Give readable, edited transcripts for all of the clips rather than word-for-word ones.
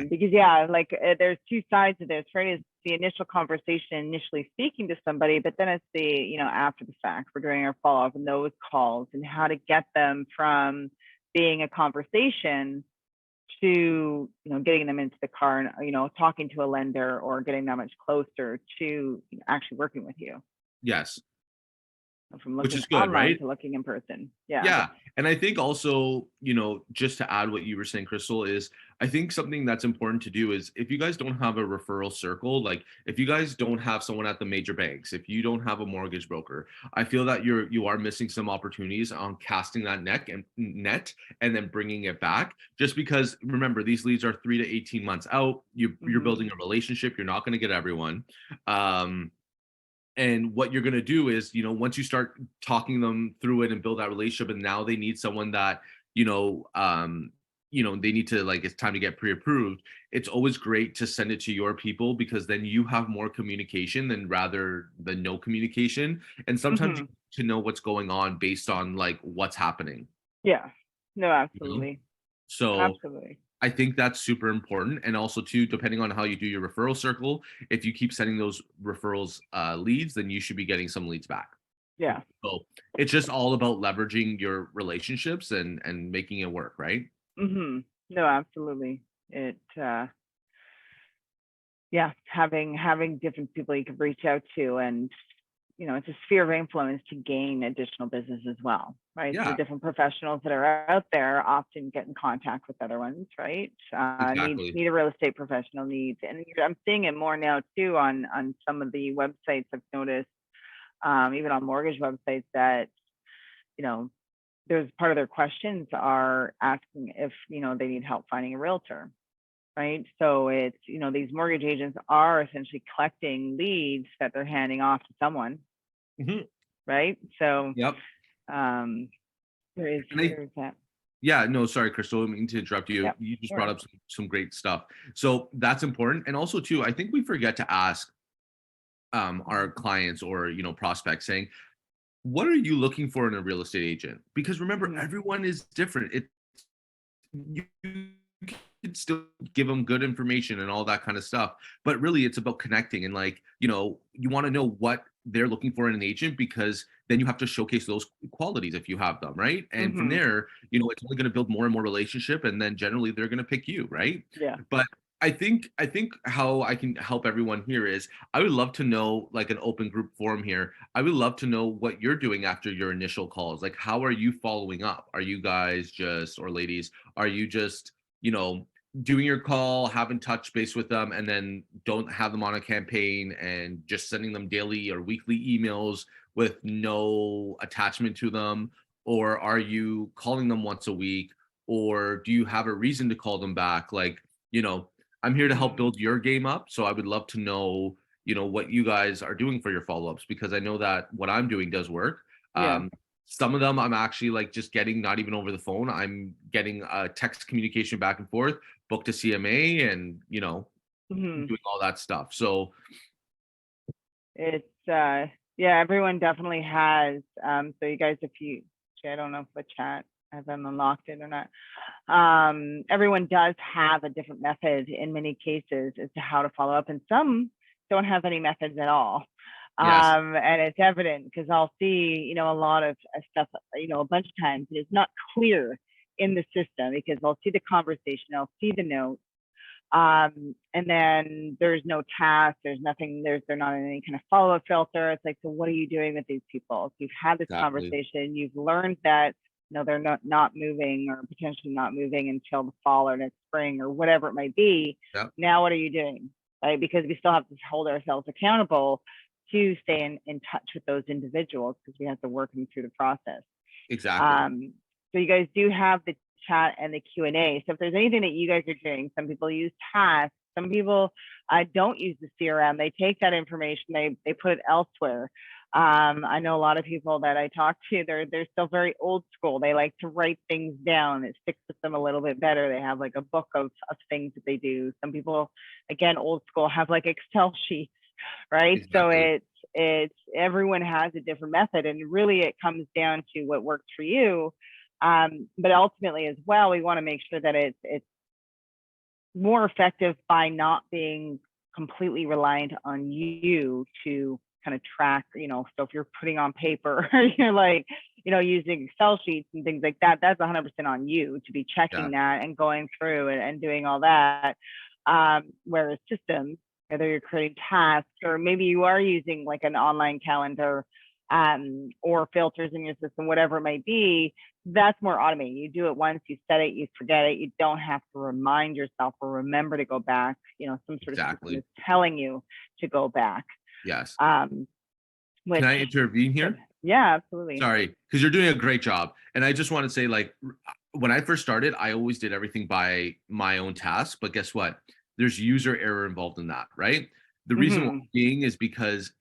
Because there's two sides of this, right? It's the initial conversation, initially speaking to somebody, but then it's the, after the fact, we're doing our follow-up and those calls and how to get them from being a conversation to, getting them into the car and, talking to a lender or getting that much closer to actually working with you. Yes. From Which looking is good, online right? to looking in person. Yeah. Yeah. And I think also, just to add what you were saying, Crystal, is I think something that's important to do is if you guys don't have a referral circle, like if you guys don't have someone at the major banks, if you don't have a mortgage broker, I feel that you are missing some opportunities on casting that net and then bringing it back. Just because remember, these leads are 3 to 18 months out. You're building a relationship. You're not going to get everyone. And what you're going to do is, once you start talking them through it and build that relationship, and now they need someone that, they need to, like, it's time to get pre-approved. It's always great to send it to your people because then you have more communication rather than no communication. And sometimes you need to know what's going on based on like what's happening. Yeah. No, absolutely. So absolutely. I think that's super important. And also too, depending on how you do your referral circle, if you keep sending those referrals leads, then you should be getting some leads back. Yeah. So it's just all about leveraging your relationships and making it work, right? No, absolutely. Having different people you can reach out to, and it's a sphere of influence to gain additional business as well, right? Yeah. So the different professionals that are out there often get in contact with other ones, right? Exactly. Need a real estate professional needs, and I'm seeing it more now too on some of the websites. I've noticed, even on mortgage websites, that there's part of their questions are asking if they need help finding a realtor, right? So it's these mortgage agents are essentially collecting leads that they're handing off to someone, right? So yep. There's that. Yeah, no, sorry, Crystal, I didn't mean to interrupt you. Yep, you just brought up some great stuff. So that's important. And also too, I think we forget to ask our clients or prospects, saying, what are you looking for in a real estate agent? Because remember, everyone is different. You can still give them good information and all that kind of stuff, but really it's about connecting and, like, you want to know what they're looking for in an agent, because then you have to showcase those qualities if you have them, right? And from there, it's only going to build more and more relationship, and then generally they're going to pick you, right? Yeah. But I think how I can help everyone here is I would love to know, like, an open group forum here. I would love to know what you're doing after your initial calls. Like, how are you following up? Are you guys just, or ladies, are you just, doing your call, having touch base with them, and then don't have them on a campaign and just sending them daily or weekly emails with no attachment to them? Or are you calling them once a week? Or do you have a reason to call them back? Like, I'm here to help build your game up. So I would love to know, what you guys are doing for your follow-ups, because I know that what I'm doing does work. Some of them I'm actually, like, just getting, not even over the phone. I'm getting text communication back and forth, booked a CMA, and, doing all that stuff. So it's, everyone definitely has. So you guys, I don't know if the chat has unlocked it or not. Everyone does have a different method in many cases as to how to follow up, and some don't have any methods at all. And it's evident because I'll see, a lot of stuff, a bunch of times it's not clear in the system, because I'll see the conversation, I'll see the notes, and then there's no task, there's nothing, they're not in any kind of follow-up filter. It's like, so what are you doing with these people? So you've had this conversation, you've learned that they're not moving, or potentially not moving until the fall or next spring or whatever it might be. Now what are you doing, right? Because we still have to hold ourselves accountable to stay in touch with those individuals, because we have to work them through the process. Exactly. So you guys do have the chat and the Q&A. So if there's anything that you guys are doing, some people use tasks, some people don't use the CRM. They take that information, they put it elsewhere. I know a lot of people that I talk to, they're still very old school. They like to write things down. It sticks with them a little bit better. They have like a book of things that they do. Some people, again, old school, have like Excel sheets, right? Exactly. So it's everyone has a different method, and really it comes down to what works for you. But ultimately as well, we want to make sure that it's more effective by not being completely reliant on you to kind of track, so if you're putting on paper, you're like, using Excel sheets and things like that, that's 100% on you to be Yeah, checking that and going through and doing all that. Whereas systems, whether you're creating tasks or maybe you are using like an online calendar, or filters in your system, whatever it might be, that's more automated. You do it once, you set it, you forget it. You don't have to remind yourself or remember to go back. Some sort of system exactly. is telling you to go back. Yes. Um, Can which I intervene good. here? Yeah, absolutely. Sorry, because you're doing a great job. And I just want to say, like, when I first started, I always did everything by my own task. But guess what? There's user error involved in that, right? The reason why Mm-hmm. being is because,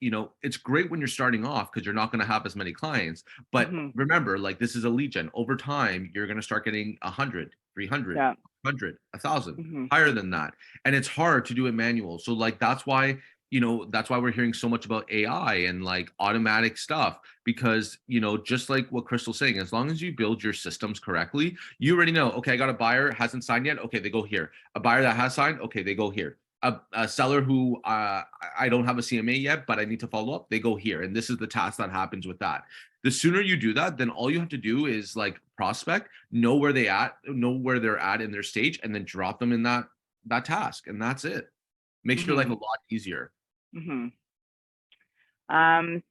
it's great when you're starting off because you're not going to have as many clients. But Mm-hmm. remember, like, this is a lead gen. Over time, you're going to start getting 100, 300, Yeah. 100, 1,000, Mm-hmm. higher than that. And it's hard to do it manual. So, like, that's why we're hearing so much about AI and like automatic stuff because just like what Crystal's saying, as long as you build your systems correctly, you already know, okay, I got a buyer hasn't signed yet, okay, they go here. A buyer that has signed, okay, they go here. A seller who I don't have a CMA yet, but I need to follow up, they go here. And this is the task that happens with that. The sooner you do that, then all you have to do is like prospect, know where they're at in their stage, and then drop them in that task, and that's it. Makes your life a Mm-hmm. lot easier. Mm-hmm.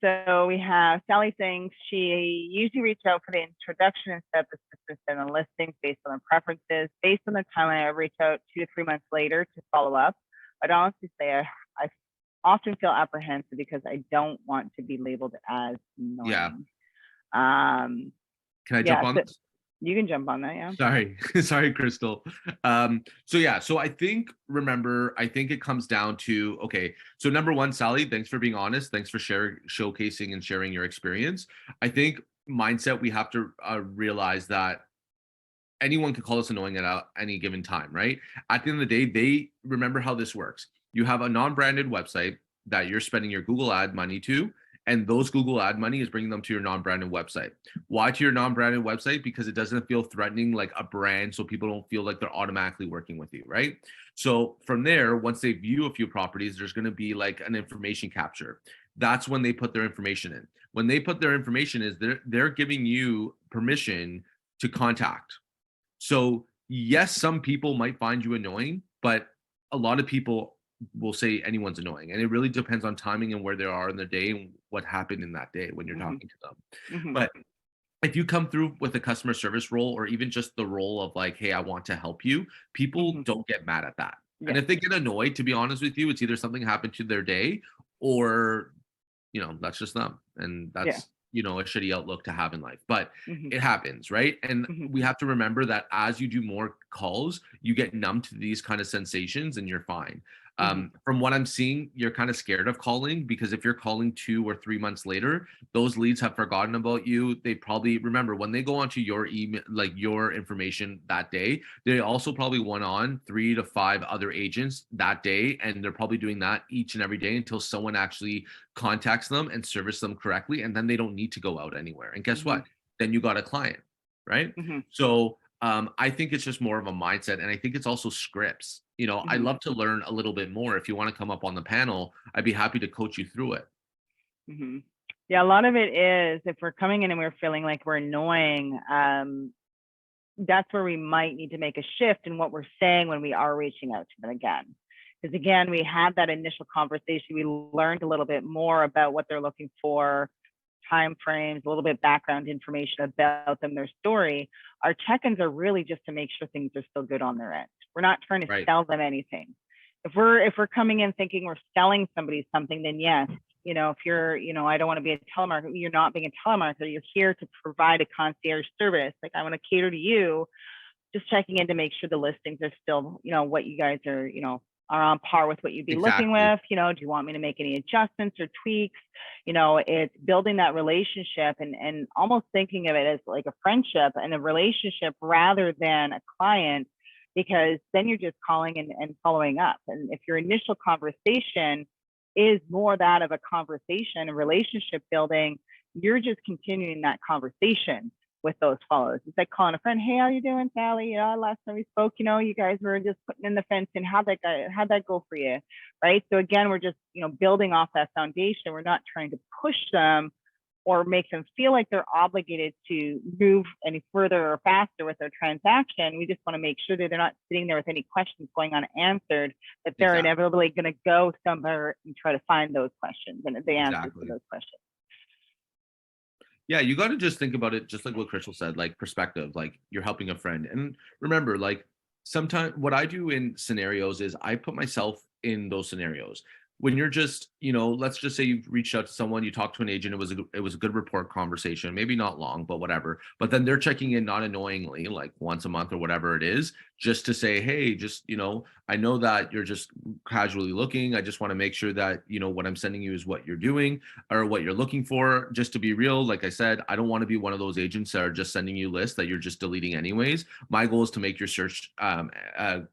So we have Sally saying she usually reaches out for the introduction instead of assistance and the listings based on their preferences. Based on the timeline, I reach out 2 to 3 months later to follow up. I'd honestly say I often feel apprehensive because I don't want to be labeled as Yeah. annoying. Um, Can I jump yeah, on so this? you can jump on that. Yeah. Sorry. Sorry, Crystal. So yeah, so I think it comes down to, okay, so number one, Sally, thanks for being honest. Thanks for showcasing and sharing your experience. I think mindset, we have to realize that anyone could call us annoying at any given time, right? At the end of the day, they remember how this works. You have a non-branded website that you're spending your Google ad money to, and those Google ad money is bringing them to your non-branded website. Why to your non-branded website? Because it doesn't feel threatening like a brand, so people don't feel like they're automatically working with you, right? So from there, once they view a few properties, there's going to be like an information capture. That's when they put their information in. When they put their information is they're giving you permission to contact. So, yes, some people might find you annoying, but a lot of people will say anyone's annoying. And it really depends on timing and where they are in their day and what happened in that day when you're Mm-hmm. talking to them. Mm-hmm. But if you come through with a customer service role or even just the role of like, hey, I want to help you, people Mm-hmm. don't get mad at that. And Yeah. if they get annoyed, to be honest with you, it's either something happened to their day or that's just them. And Yeah. that's, a shitty outlook to have in life. But Mm-hmm. it happens, right? And Mm-hmm. we have to remember that as you do more calls, you get numb to these kind of sensations and you're fine. Mm-hmm. From what I'm seeing, you're kind of scared of calling because if you're calling 2 or 3 months later, those leads have forgotten about you. They probably remember when they go onto your email, like your information that day, they also probably went on 3 to 5 other agents that day. And they're probably doing that each and every day until someone actually contacts them and service them correctly. And then they don't need to go out anywhere. And guess Mm-hmm. what? Then you got a client, right? Mm-hmm. So I think it's just more of a mindset. And I think it's also scripts. I'd Mm-hmm. love to learn a little bit more. If you want to come up on the panel, I'd be happy to coach you through it. Mm-hmm. Yeah, a lot of it is if we're coming in and we're feeling like we're annoying, that's where we might need to make a shift in what we're saying when we are reaching out to them again. Because again, we had that initial conversation, we learned a little bit more about what they're looking for, time frames, a little bit background information about them, their story. Our check-ins are really just to make sure things are still good on their end. We're not trying to Right. sell them anything. If we're coming in thinking we're selling somebody something, then yes, if you're, I don't want to be a telemarketer, you're not being a telemarketer. You're here to provide a concierge service. Like I want to cater to you, just checking in to make sure the listings are still, what you guys are on par with what you'd be looking Exactly. with. Do you want me to make any adjustments or tweaks? It's building that relationship and almost thinking of it as like a friendship and a relationship rather than a client, because then you're just calling and following up. And if your initial conversation is more that of a conversation, a relationship building, you're just continuing that conversation. with those follows. It's like calling a friend, hey, how you doing, Sally? Last time we spoke, you guys were just putting in the fence, and how'd that go for you? Right. So again, we're just, building off that foundation. We're not trying to push them or make them feel like they're obligated to move any further or faster with their transaction. We just want to make sure that they're not sitting there with any questions going unanswered, that they're Exactly. inevitably going to go somewhere and try to find those questions and the answers to Exactly. those questions. Yeah, you got to just think about it just like what Crystal said, like perspective, like you're helping a friend. And remember, like sometimes what I do in scenarios is I put myself in those scenarios. When you're just, let's just say you've reached out to someone, you talked to an agent, it was a good rapport conversation, maybe not long, but whatever. But then they're checking in not annoyingly, like once a month or whatever it is, just to say, hey, just, I know that you're just casually looking. I just want to make sure that, what I'm sending you is what you're doing or what you're looking for. Just to be real, like I said, I don't want to be one of those agents that are just sending you lists that you're just deleting anyways. My goal is to make your search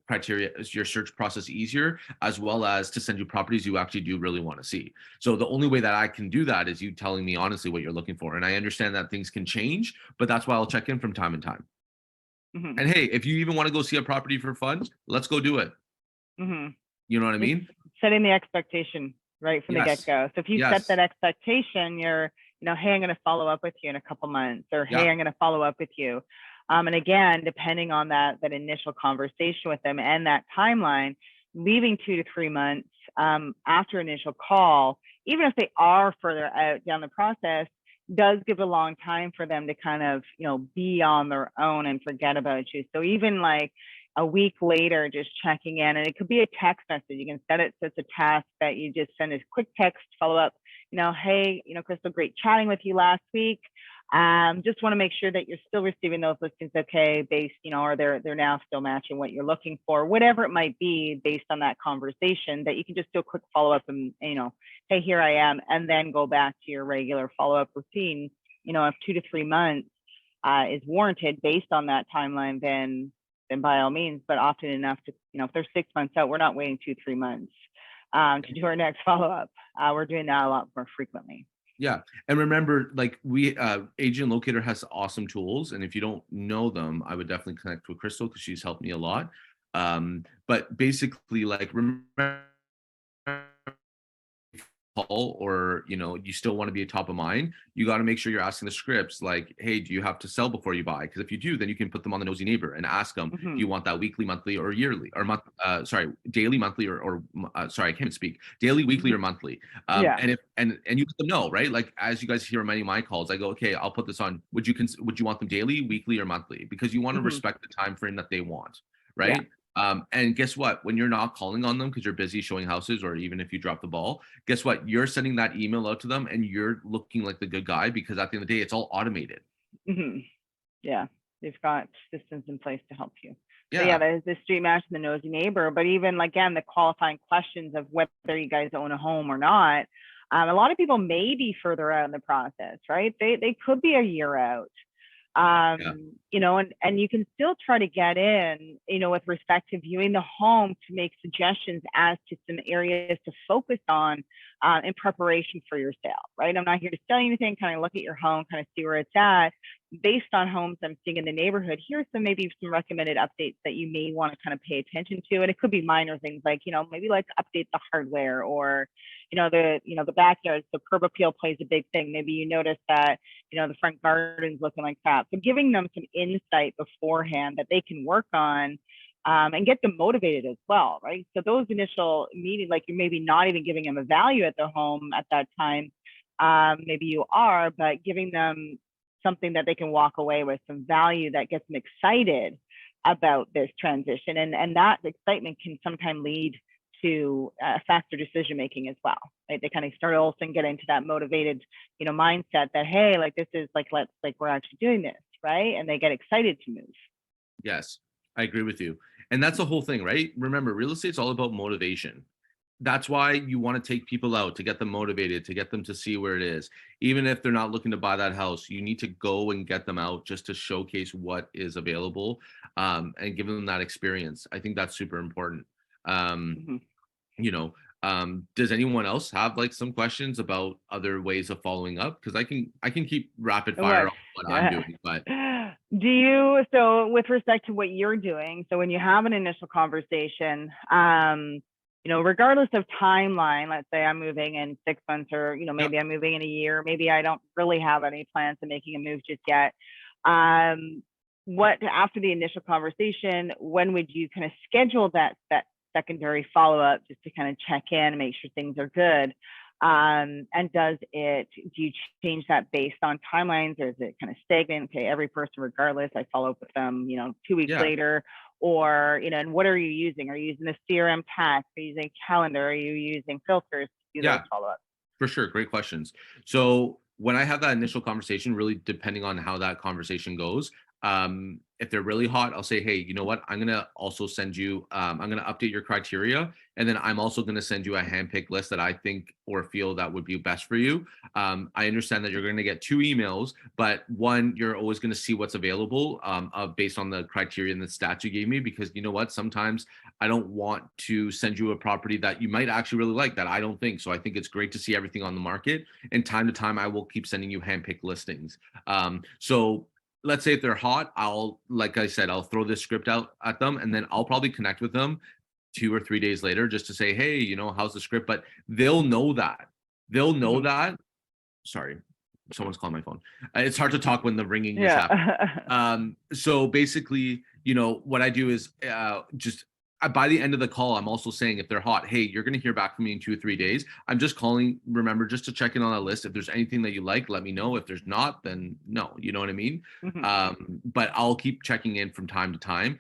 criteria, your search process easier, as well as to send you properties you actually do really want to see. So the only way that I can do that is you telling me honestly what you're looking for. And I understand that things can change, but that's why I'll check in from time to time. Mm-hmm. And hey, if you even want to go see a property for fun, let's go do it. Mm-hmm. You know what I Just mean? setting the expectation right from the Yes. get-go. So if you set Yes. that expectation, you're, hey, I'm going to follow up with you in a couple months, or hey, Yeah. I'm going to follow up with you. And again, depending on that initial conversation with them and that timeline, leaving 2 to 3 months after initial call, even if they are further out down the process, does give a long time for them to kind of, be on their own and forget about you. So even like a week later, just checking in, and it could be a text message. You can set it so it's a task that you just send a quick text follow up. Hey, Crystal, great chatting with you last week. Just want to make sure that you're still receiving those listings okay, based, or they're now still matching what you're looking for, whatever it might be, based on that conversation, that you can just do a quick follow up and, hey, here I am, and then go back to your regular follow up routine. If 2 to 3 months is warranted based on that timeline, then by all means, but often enough to, if they're 6 months out, we're not waiting 2, 3 months to do our next follow up. We're doing that a lot more frequently. Yeah. And remember, like Agent Locator has awesome tools. And if you don't know them, I would definitely connect with Crystal because she's helped me a lot. But basically, like, remember call or you still want to be top of mind, you got to make sure you're asking the scripts like, hey, do you have to sell before you buy? Because if you do, then you can put them on the nosy neighbor and ask them, do you want that weekly, monthly, or yearly, or daily, monthly, or sorry, I can't speak, daily, weekly, or monthly. Yeah. And if and you let them know, right? Like, as you guys hear many of my calls, I go, okay, I'll put this on. Would you want them daily, weekly, or monthly? Because you want to respect the time frame that they want, right? And guess what? When you're not calling on them because you're busy showing houses, or even if you drop the ball, guess what? You're sending that email out to them and you're looking like the good guy, because at the end of the day, it's all automated. Yeah. They've got systems in place to help you. Yeah. So yeah, there's the street match and the nosy neighbor, but even again, the qualifying questions of whether you guys own a home or not. A lot of people may be further out in the process, right? They could be a year out. And you can still try to get in, with respect to viewing the home, to make suggestions as to some areas to focus on in preparation for your sale, right? I'm not here to sell you anything, kind of look at your home, kind of see where it's at. Based on homes I'm seeing in the neighborhood, here's maybe some recommended updates that you may want to kind of pay attention to. And it could be minor things like, maybe like update the hardware, or, the backyard. So curb appeal plays a big thing. Maybe you notice that, the front garden's looking like crap. So giving them some insight beforehand that they can work on, and get them motivated as well, right? So those initial meetings, like you're maybe not even giving them a value at their home at that time. Maybe you are, but giving them something that they can walk away with, some value that gets them excited about this transition. And that excitement can sometimes lead to faster decision making as well. Right? They kind of start also and get into that motivated, mindset that, hey, like this is like, we're actually doing this, right? And they get excited to move. Yes, I agree with you. And that's the whole thing, right? Remember, real estate's all about motivation. That's why you want to take people out, to get them motivated, to get them to see where it is. Even if they're not looking to buy that house, you need to go and get them out just to showcase what is available, and give them that experience. I think that's super important. You know, Does anyone else have like some questions about other ways of following up? Because I can keep rapid fire What? on what I'm doing, but Do you, so with respect to what you're doing, so when you have an initial conversation, regardless of timeline, let's say I'm moving in 6 months, or, yep, maybe I'm moving in a year, maybe I don't really have any plans of making a move just yet. What, after the initial conversation, when would you kind of schedule that secondary follow-up, just to kind of check in and make sure things are good? And do you change that based on timelines, or is it kind of stagnant? Okay, every person, regardless, I follow up with them, 2 weeks yeah. later, or, and what are you using? Are you using the CRM task? Are you using calendar? Are you using filters to do those Yeah, follow-ups? for sure. Great questions. So when I have that initial conversation, really depending on how that conversation goes, if they're really hot, I'll say, hey, you know what? I'm gonna also send you, I'm gonna update your criteria, and then I'm also gonna send you a handpicked list that I think or feel that would be best for you. I understand that you're gonna get 2 emails, but one, you're always gonna see what's available based on the criteria and the stats you gave me, because you know what? Sometimes I don't want to send you a property that you might actually really like that I don't think. So I think it's great to see everything on the market. And time to time, I will keep sending you handpicked listings. So let's say if they're hot, like I said, I'll throw this script out at them, and then I'll probably connect with them 2 or 3 days later just to say, hey, how's the script? But they'll know that. They'll know Mhm. that. Sorry, someone's calling my phone. It's hard to talk when the ringing is happening. Yeah. So basically, what I do is just by the end of the call, I'm also saying if they're hot, hey, you're going to hear back from me in 2 or 3 days. I'm just calling, remember, just to check in on a list. If there's anything that you like, let me know. If there's not, then no, you know what I mean? Mhm. But I'll keep checking in from time to time.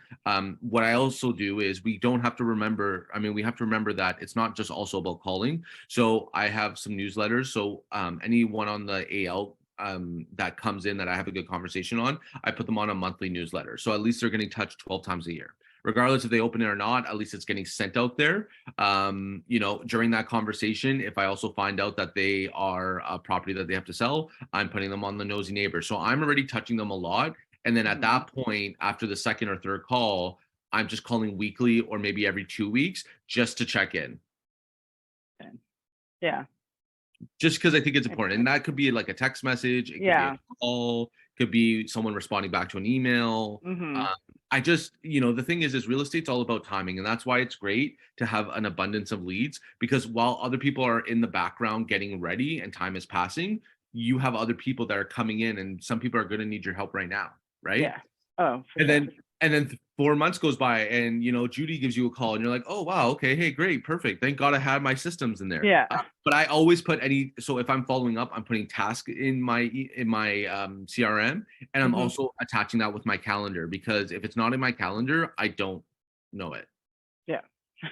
What I also do is we don't have to remember, I mean, we have to remember that it's not just also about calling. So I have some newsletters. So anyone on the AL that comes in that I have a good conversation on, I put them on a monthly newsletter. So at least they're getting touched 12 times a year. Regardless if they open it or not, at least it's getting sent out there. During that conversation, if I also find out that they are a property that they have to sell, I'm putting them on the nosy neighbor. So I'm already touching them a lot. And then at Mhm. that point, after the second or third call, I'm just calling weekly or maybe every 2 weeks just to check in. Yeah. Just because I think it's important. And that could be like a text message, it could be a Yeah. call, could be someone responding back to an email. Mhm. Um, I just, the thing is real estate's all about timing. And that's why it's great to have an abundance of leads, because while other people are in the background getting ready and time is passing, you have other people that are coming in, and some people are going to need your help right now. Right. Yeah. Oh, for And sure. then 4 months goes by, and Judy gives you a call, and you're like, oh wow, okay, hey, great, perfect, thank God I had my systems in there. Yeah. But I always put so if I'm following up, I'm putting task in my CRM, and I'm Mhm. also attaching that with my calendar, because if it's not in my calendar, I don't know it. Yeah.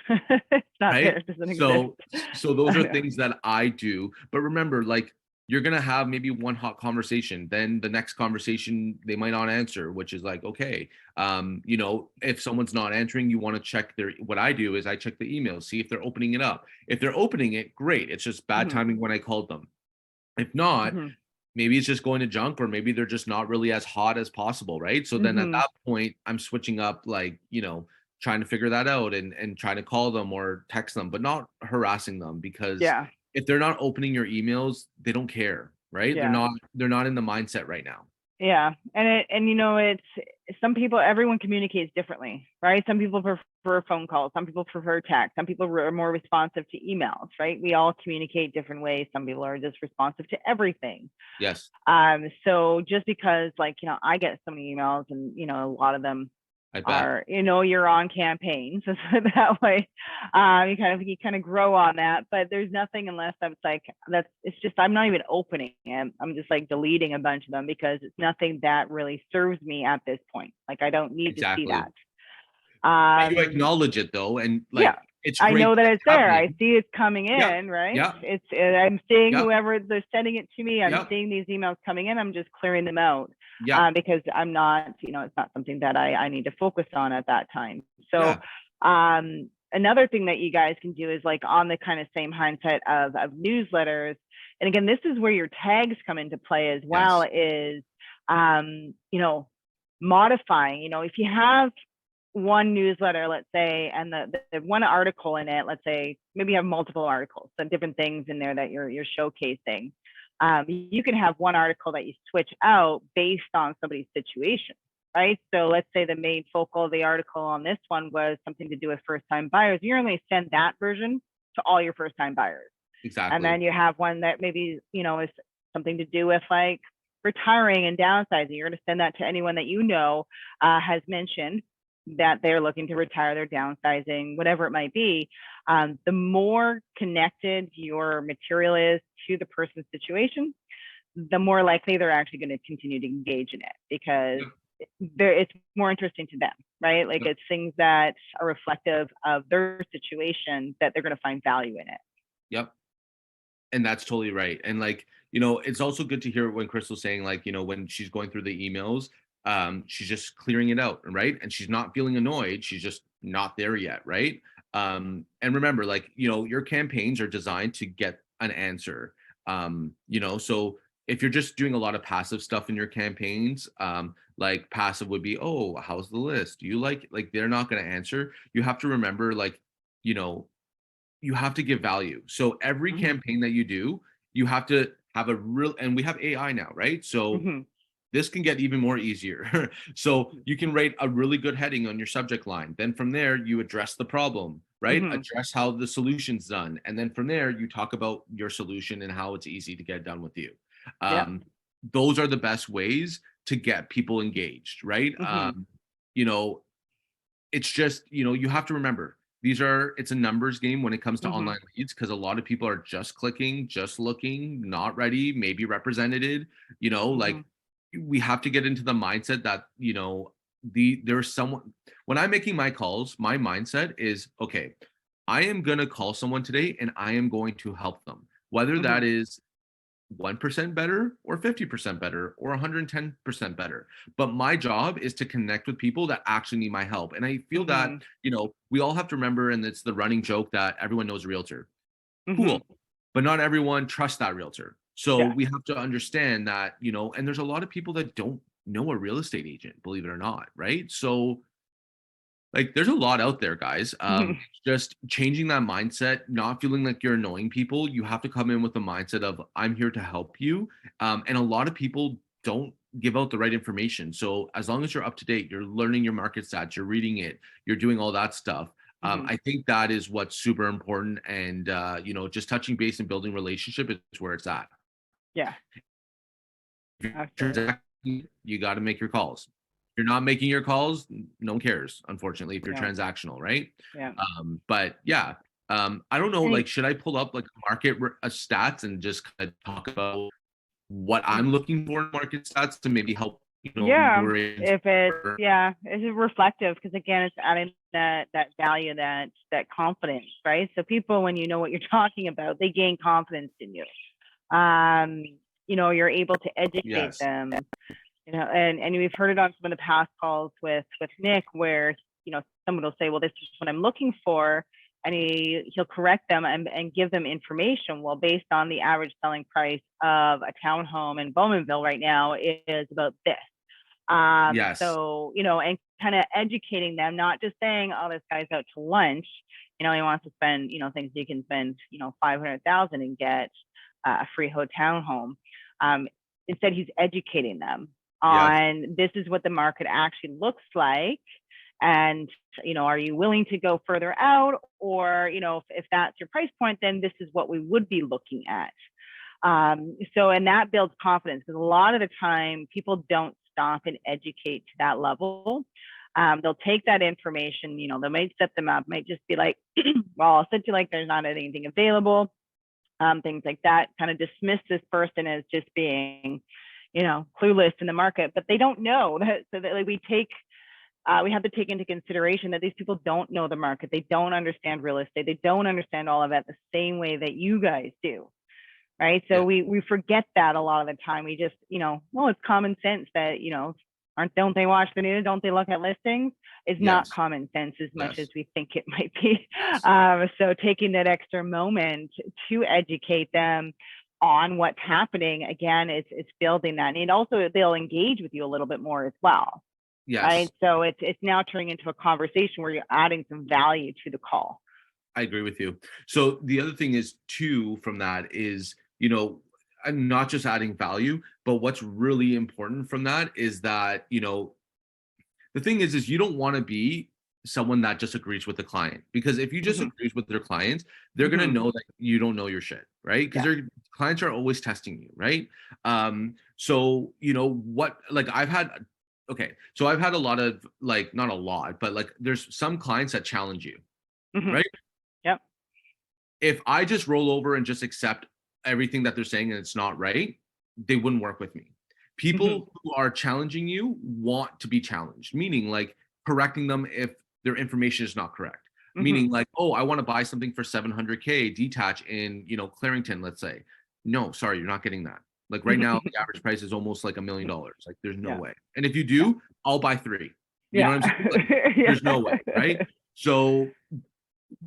It's not Right. there. It doesn't exist. So those I are know. things that I do. But remember, like, you're gonna have maybe one hot conversation, then the next conversation they might not answer, which is like, okay. If someone's not answering, you want to check what I do is I check the emails, see if they're opening it up. If they're opening it, great. It's just bad Mhm. timing when I called them. If not, Mhm. maybe it's just going to junk, or maybe they're just not really as hot as possible, right? So then at Mhm. that point, I'm switching up, like, trying to figure that out, and trying to call them or text them, but not harassing them, because Yeah. if they're not opening your emails, they don't care, right? They're Yeah. not they're not in the mindset right now. Yeah. It's some people, everyone communicates differently, right? Some people prefer phone calls, some people prefer text, some people are more responsive to emails, right? We all communicate different ways. Some people are just responsive to everything. Yes, So just because, like, I get so many emails, and, a lot of them I bet. are, you're on campaigns, so that way you kind of grow on that. But there's nothing, unless I'm like, it's just, I'm not even opening it. I'm just like deleting a bunch of them, because it's nothing that really serves me at this point. Like, I don't need to see Exactly. that. But you um acknowledge it though, and yeah, like, it's I great know that that it's it's there. I happening. see it's coming Yeah, in, right? yeah, I'm seeing yeah, whoever they're sending it to me. I'm yeah, seeing these emails coming in. I'm just clearing them out, yeah, because I'm not, it's not something that I need to focus on at that time. So, yeah. another thing that you guys can do is, like, on the kind of same hindsight of newsletters. And again, this is where your tags come into play as well, Yes. is, um, you know, modifying, if you have one newsletter, let's say, and the one article in it, let's say, maybe you have multiple articles, so different things in there that you're showcasing. You can have one article that you switch out based on somebody's situation, right? So let's say the main focal of the article on this one was something to do with first-time buyers. You only send that version to all your first-time buyers. And Exactly. then you have one that maybe, is something to do with like retiring and downsizing. You're going to send that to anyone that has mentioned that they're looking to retire, they're downsizing, whatever it might be. The more connected your material is to the person's situation, the more likely they're actually going to continue to engage in it, because it's more interesting to them, right? Like it's things that are reflective of their situation that they're going to find value in it. Yep. And that's totally right. And like, it's also good to hear when Crystal's saying like, when she's going through the emails, she's just clearing it out, right? And she's not feeling annoyed. She's just not there yet, right? And remember, like, your campaigns are designed to get an answer. So if you're just doing a lot of passive stuff in your campaigns, like passive would be, oh, how's the list? Do you like they're not going to answer. You have to remember, like, you know, you have to give value. So every Mm-hmm. campaign that you do, you have to have a real, and we have AI now, right? So Mm-hmm. this can get even more easier. So you can write a really good heading on your subject line. Then from there, you address the problem, right? Mm-hmm. Address how the solution's done. And then from there, you talk about your solution and how it's easy to get done with you. Yep. Those are the best ways to get people engaged, right? Mm-hmm. You know, it's just, you have to remember it's a numbers game when it comes to Mm-hmm. online leads, because a lot of people are just clicking, just looking, not ready, maybe represented, Mm-hmm. like we have to get into the mindset that, there's someone, when I'm making my calls, my mindset is, okay, I am going to call someone today and I am going to help them, whether Mm-hmm. that is 1% better or 50% better or 110% better. But my job is to connect with people that actually need my help. And I feel that, Mm-hmm. we all have to remember, and it's the running joke that everyone knows a realtor. Mm-hmm. Cool. But not everyone trusts that realtor. So Yeah. we have to understand that, and there's a lot of people that don't know a real estate agent, believe it or not. Right. So like there's a lot out there, guys. Mm-hmm. Just changing that mindset, not feeling like you're annoying people. You have to come in with the mindset of I'm here to help you. And a lot of people don't give out the right information. So as long as you're up to date, you're learning your market stats, you're reading it, you're doing all that stuff. Mm-hmm. I think that is what's super important. And just touching base and building relationship is where it's at. Yeah. If you're Absolutely. transacting, you got to make your calls. If you're not making your calls, no one cares, unfortunately, if you're Yeah. transactional, right? Yeah. But yeah, I don't know, And like, should I pull up like market stats and just kind of talk about what I'm mm-hmm. looking for in market stats to maybe help, Yeah, newer agents? if it's reflective, because again, it's adding that value, that confidence, right? So people, when you know what you're talking about, they gain confidence in you. You're able to educate Yes. them, and we've heard it on some of the past calls with Nick, where someone will say, well, this is what I'm looking for, and he'll correct them and give them information. Well, based on the average selling price of a townhome in Bowmanville right now is about this. Yes. So, and kind of educating them, not just saying, oh, this guy's out to lunch, he wants to spend, things he can spend, 500,000 and get a free hotel home. Instead, he's educating them Yes. on this is what the market actually looks like. And, are you willing to go further out? Or, if that's your price point, then this is what we would be looking at. And that builds confidence, because a lot of the time people don't stop and educate to that level. They'll take that information, they might set them up, might just be like, well, I'll set you like there's not anything available, things like that, kind of dismiss this person as just being, clueless in the market, but they don't know that. So that like we have to take into consideration that these people don't know the market. They don't understand real estate. They don't understand all of that the same way that you guys do. Right. So Yeah. we forget that a lot of the time. We just, well, it's common sense that, don't they watch the news? Don't they look at listings? Is not Yes. common sense as much as Yes. we think it might be. Yes. So taking that extra moment to educate them on what's happening, again, it's building that. And also they'll engage with you a little bit more as well. Yes, right? So it's now turning into a conversation where you're adding some value to the call. I agree with you. So the other thing is too from that is, and not just adding value, but what's really important from that is that, the thing is you don't want to be someone that just agrees with the client, because if you just Hmm. agrees with their clients, they're going to Hmm. know that you don't know your shit, right? Because Yeah. their clients are always testing you, right? So what, like I've had a lot of, like, not a lot, but like there's some clients that challenge you, Hmm. right? Yep. If I just roll over and just accept everything that they're saying and it's not right, they wouldn't work with me. Hmm. People who are challenging you want to be challenged, meaning like correcting them if their information is not correct. Hmm. Meaning like, oh, I want to buy something for 700K detach in, Clarington, let's say. No, sorry, you're not getting that. Like right now, the average price is almost like $1 million. Like there's no Yeah. way. And if you Yeah. do, I'll buy three. You know Yeah. what I'm saying? Like Yeah. there's no way, right? So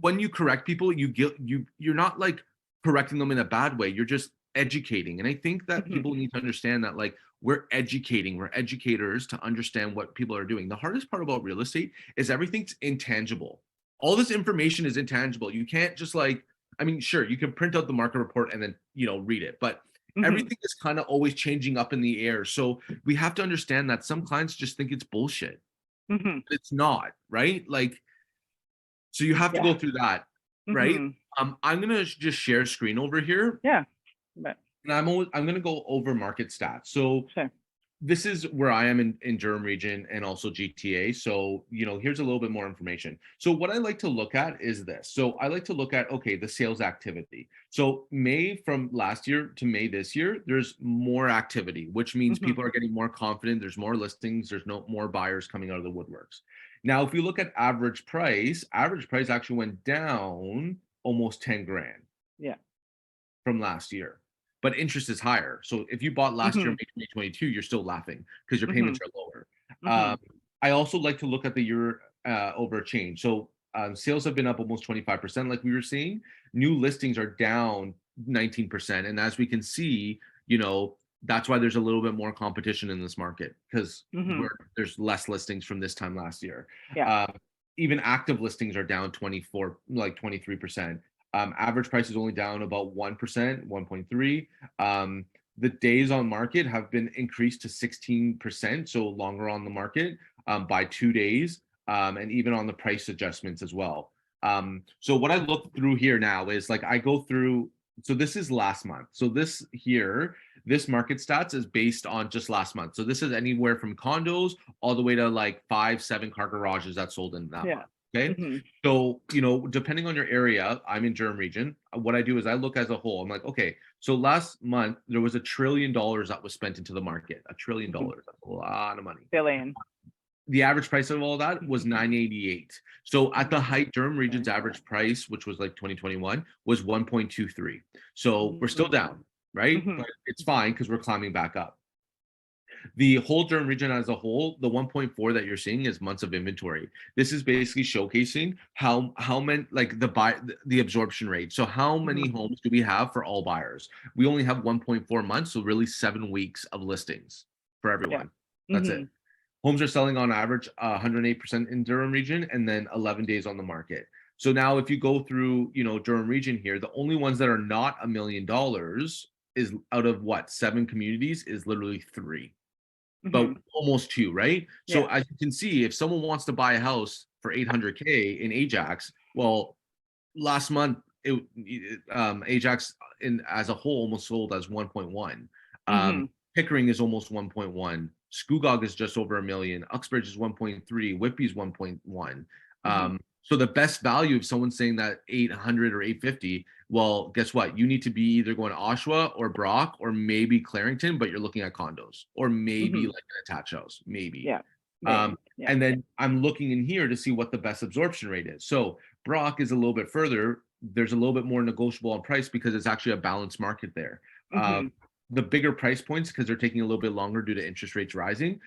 when you correct people, you're not like correcting them in a bad way. You're just educating. And I think that Hmm. people need to understand that, like, we're educating, we're educators to understand what people are doing. The hardest part about real estate is everything's intangible. All this information is intangible. You can't just like, I mean, sure, you can print out the market report and then, read it, but Hmm. everything is kind of always changing up in the air. So we have to understand that some clients just think it's bullshit. Hmm. It's not, right? Like, so you have to Yeah. go through that, right? Hmm. I'm gonna just share screen over here, Yeah. But and I'm gonna go over market stats. So sure. this is where I am in Durham region and also GTA. So, here's a little bit more information. So what I like to look at is this. So I like to look at, okay, the sales activity. So May from last year to May this year, there's more activity, which means Hmm. people are getting more confident. There's more listings. There's no more buyers coming out of the woodworks. Now, if you look at average price actually went down almost 10 grand Yeah. from last year. But interest is higher. So if you bought last year, Hmm. May 2022, you're still laughing because your Hmm. payments are lower. Hmm. I also like to look at the year over change. So sales have been up almost 25%, like we were seeing. New listings are down 19%. And as we can see, that's why there's a little bit more competition in this market, because Hmm. there's less listings from this time last year. Yeah. Um, Even active listings are down 24, like 23%. Average price is only down about 1%, 1.3. The days on market have been increased to 16%, so longer on the market by 2 days, and even on the price adjustments as well. So what I look through here now is like I go through. So this is last month. So this market stats is based on just last month. So this is anywhere from condos all the way to like 5, 7 car garages that sold in that Yeah. month. Okay. Hmm. So, depending on your area, I'm in Durham region. What I do is I look as a whole. I'm like, okay, so last month there was $1 trillion that was spent into the market. Hmm. $1 trillion. That's a lot of money. Billion. The average price of all that was 988. So at the Hmm. height, Durham region's average price, which was like 2021, was 1.23. So we're still down, right? Hmm. But it's fine because we're climbing back up. The whole Durham region as a whole, the 1.4 that you're seeing is months of inventory. This is basically showcasing how many, like the absorption rate. So how many Hmm. homes do we have for all buyers? We only have 1.4 months, so really 7 weeks of listings for Yeah. everyone. That's Hmm. it. Homes are selling on average 108% in Durham region, and then 11 days on the market. So now if you go through, Durham region here, the only ones that are not $1 million is out of what, 7 communities, is literally 3, but Hmm. almost 2, right? So Yeah. as you can see, if someone wants to buy a house for 800K in Ajax, well, last month Ajax in as a whole almost sold as 1.1. Hmm. Pickering is almost 1.1. Scugog is just over a million. Uxbridge is 1.3. Whitby is 1.1. Hmm. So the best value of someone saying that 800 or 850, well, guess what? You need to be either going to Oshawa or Brock or maybe Clarington, but you're looking at condos or maybe Hmm. like an attached house, maybe. Yeah. Um, Maybe. Yeah. and then I'm looking in here to see what the best absorption rate is. So Brock is a little bit further. There's a little bit more negotiable on price because it's actually a balanced market there. Hmm. The bigger price points, because they're taking a little bit longer due to interest rates rising,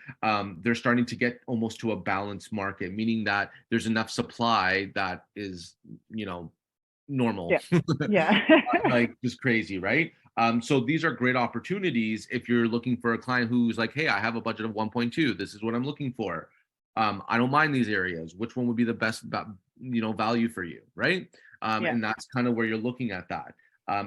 they're starting to get almost to a balanced market, meaning that there's enough supply that is, normal, Yeah. Yeah. like just crazy, right? So these are great opportunities if you're looking for a client who's like, hey, I have a budget of 1.2. This is what I'm looking for. I don't mind these areas. Which one would be the best, value for you, right? Yeah. And that's kind of where you're looking at that.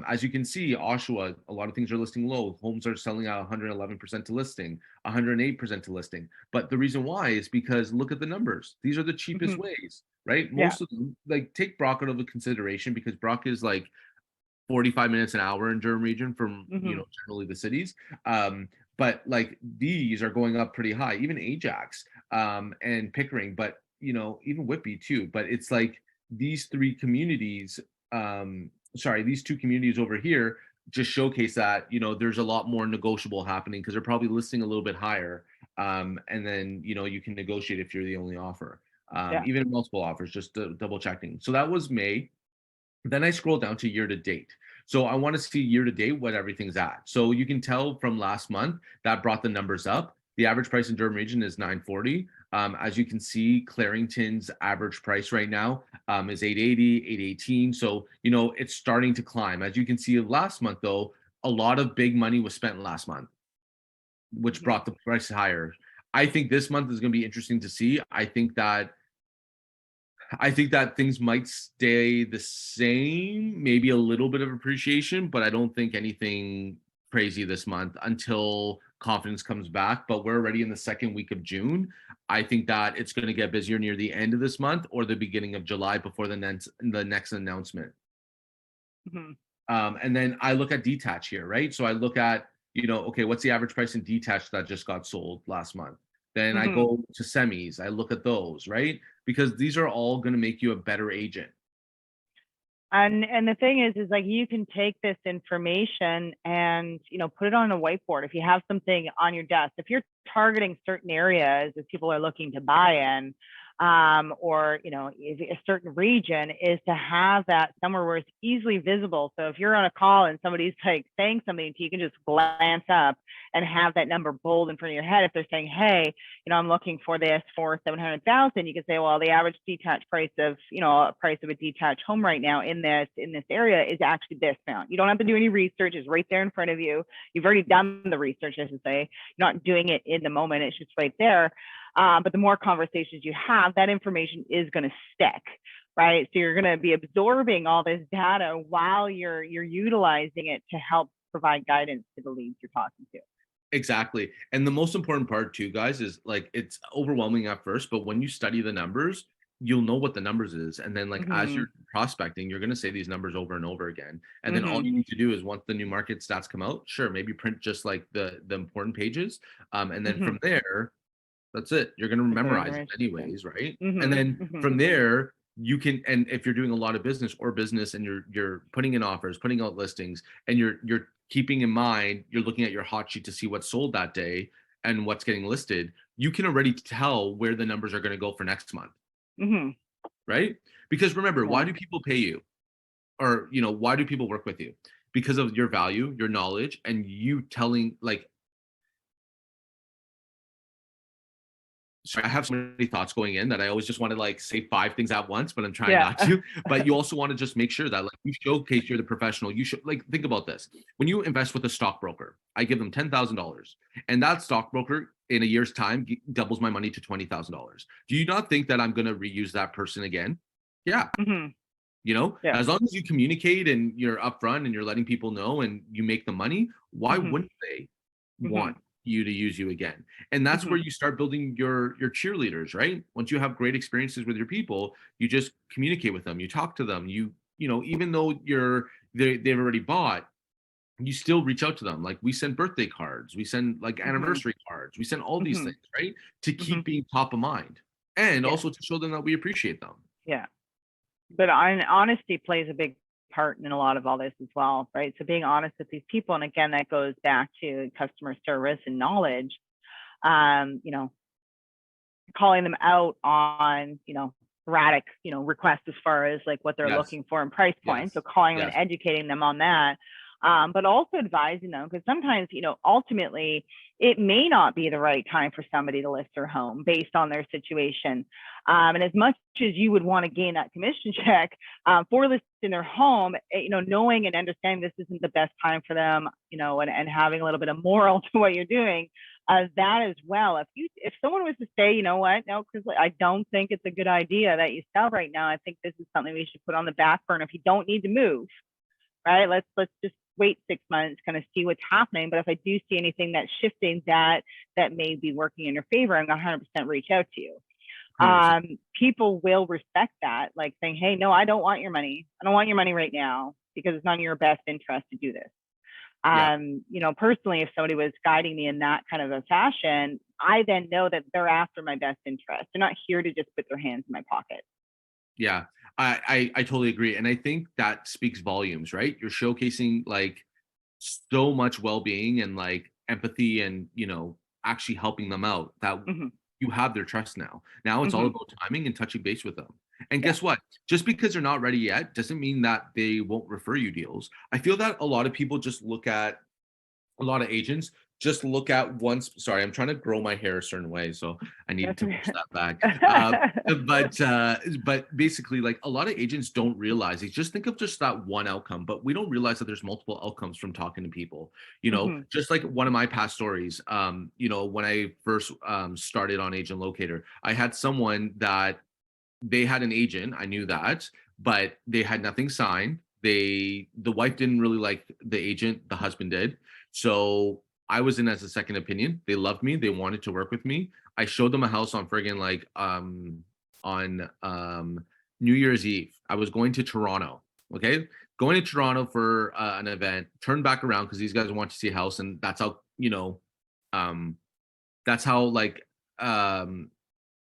As you can see, Oshawa, a lot of things are listing low. Homes are selling at 111% to listing, 108% to listing. But the reason why is because look at the numbers. These are the cheapest Hmm. ways, right? Yeah. Most of them, like take Brock out of consideration because Brock is like 45 minutes an hour in Durham region from Hmm. generally the cities. But like these are going up pretty high, even Ajax and Pickering, but even Whitby too. But it's like these three communities, these two communities over here just showcase that there's a lot more negotiable happening because they're probably listing a little bit higher. And then you can negotiate if you're the only offer. Yeah. Even multiple offers, just double checking. So that was May. Then I scroll down to year to date. So I want to see year to date what everything's at. So you can tell from last month that brought the numbers up. The average price in Durham region is 940. As you can see, Clarington's average price right now is 880, 818. So, it's starting to climb. As you can see last month, though, a lot of big money was spent last month, which Hmm. brought the price higher. I think this month is going to be interesting to see. I think that things might stay the same, maybe a little bit of appreciation, but I don't think anything crazy this month until confidence comes back. But we're already in the second week of June. I think that it's going to get busier near the end of this month or the beginning of July before the next announcement. Hmm. And then I look at detach here, right? So I look at, okay, what's the average price in detach that just got sold last month? Then I Hmm. go to semis, I look at those, right? Because these are all going to make you a better agent. And the thing is like you can take this information and put it on a whiteboard. If you have something on your desk, if you're targeting certain areas as people are looking to buy in, or a certain region, is to have that somewhere where it's easily visible. So if you're on a call and somebody's like saying something to you, you can just glance up and have that number bold in front of your head. If they're saying, hey, I'm looking for this for 700,000, you can say, well, the average detached price of, price of a detached home right now in this area is actually this amount. You don't have to do any research. It's right there in front of you. You've already done the research, I should say. You're not doing it in the moment. It's just right there. But the more conversations you have, that information is going to stick, right? So you're going to be absorbing all this data while you're utilizing it to help provide guidance to the leads you're talking to. Exactly. And the most important part too, guys, is like it's overwhelming at first, but when you study the numbers, you'll know what the numbers is. And then like as Mm-hmm. you're prospecting, you're gonna say these numbers over and over again. And then all Mm-hmm. you need to do is once the new market stats come out, sure, maybe print just like the important pages. And then Mm-hmm. from there, that's it. You're gonna That's what memorize it information is in. anyways, right? And then Mm-hmm. Mm-hmm. from there, you can, and if you're doing a lot of business and you're putting in offers, putting out listings, and you're keeping in mind, you're looking at your hot sheet to see what's sold that day and what's getting listed, you can already tell where the numbers are going to go for next month, Mm-hmm. right? Because remember, why Yeah. do people pay you? Or why do people work with you? Because of your value, your knowledge, and you telling like sorry, I have so many thoughts going in that I always just want to like say five things at once, but I'm trying Yeah. not to. But you also want to just make sure that like you showcase you're the professional. You should like think about this. When you invest with a stockbroker, I give them $10,000, and that stockbroker in a year's time doubles my money to $20,000. Do you not think that I'm going to reuse that person again? Yeah. Mm-hmm. Yeah. As long as you communicate and you're upfront and you're letting people know and you make the money, why Mm-hmm. wouldn't they Mm-hmm. want you to use you again? And that's Mm-hmm. where you start building your cheerleaders, right? Once you have great experiences with your people, you just communicate with them, you talk to them, even though they've already bought, you still reach out to them. Like we send birthday cards, we send like Mm-hmm. anniversary cards, we send all these Mm-hmm. things, right? To Mm-hmm. keep being top of mind and Yeah. also to show them that we appreciate them. Yeah. But honesty plays a big part in a lot of all this as well, right? So being honest with these people, and again, that goes back to customer service and knowledge. Um, you know, Calling them out on, erratic, requests as far as like what they're Yes, looking for and price points. So yes, calling them and yes. educating them on that. But also advising them, because sometimes, ultimately it may not be the right time for somebody to list their home based on their situation. And as much as you would want to gain that commission check for listing their home, knowing and understanding this isn't the best time for them, and having a little bit of moral to what you're doing, that as well. If someone was to say, you know what, no, because I don't think it's a good idea that you sell right now. I think this is something we should put on the back burner. If you don't need to move, right? Let's just wait 6 months, kind of see what's happening. But if I do see anything that's shifting that may be working in your favor, I'm gonna 100% reach out to you. 100%. People will respect that, like saying, hey, no, I don't want your money. I don't want your money right now because it's not in your best interest to do this. Yeah. Personally, if somebody was guiding me in that kind of a fashion, I then know that they're after my best interest. They're not here to just put their hands in my pocket. Yeah, I totally agree, and I think that speaks volumes, right? You're showcasing like so much well-being and like empathy, and actually helping them out. That Mm-hmm. you have their trust now. Now it's all Mm-hmm. about timing and touching base with them. And Yeah. guess what? Just because they're not ready yet doesn't mean that they won't refer you deals. I feel that a lot of people just look at a lot of agents just look at once. Sorry, I'm trying to grow my hair a certain way, so I need That's to push that back. okay. But basically, like a lot of agents don't realize they just think of just that one outcome, but we don't realize that there's multiple outcomes from talking to people. Mm-hmm. Just like one of my past stories. When I first started on Agent Locator, I had someone that they had an agent. I knew that, but they had nothing signed. The wife didn't really like the agent. The husband did. So I was in as a second opinion. They loved me. They wanted to work with me. I showed them a house on friggin' like on New Year's Eve. I was going to Toronto. Okay, going to Toronto for an event. Turned back around because these guys want to see a house, and um, that's how like I